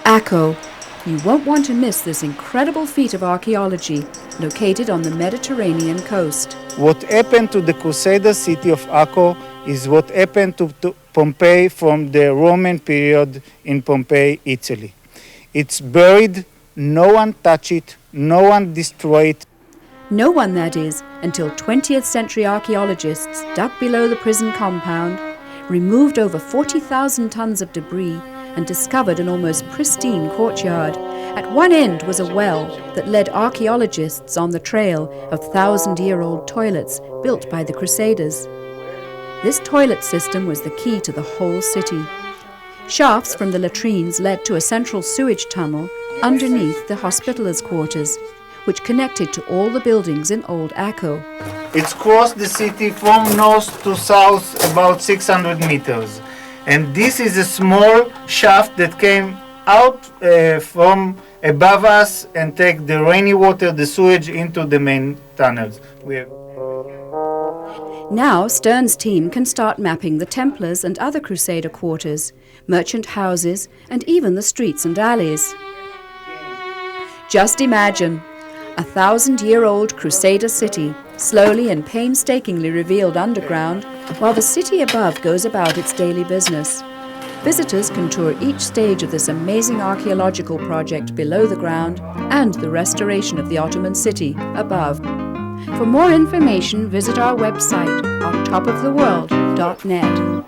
Akko. You won't want to miss this incredible feat of archaeology located on the Mediterranean coast. What happened to the Crusader city of Akko is what happened to Pompeii from the Roman period in Pompeii, Italy. It's buried, no one touched it, no one destroyed it. No one, that is, until 20th century archaeologists dug below the prison compound, removed over 40,000 tons of debris, and discovered an almost pristine courtyard. At one end was a well that led archaeologists on the trail of 1,000-year-old toilets built by the Crusaders. This toilet system was the key to the whole city. Shafts from the latrines led to a central sewage tunnel underneath the hospitallers' quarters, which connected to all the buildings in Old Akko. It's crossed the city from north to south about 600 meters. And this is a small shaft that came out from above us and take the rainy water, the sewage, into the main tunnels. Now Stern's team can start mapping the Templars and other Crusader quarters, merchant houses, and even the streets and alleys. Just imagine, 1,000-year-old Crusader city, slowly and painstakingly revealed underground, while the city above goes about its daily business. Visitors can tour each stage of this amazing archaeological project below the ground and the restoration of the Ottoman city above. For more information, visit our website, ontopoftheworld.net.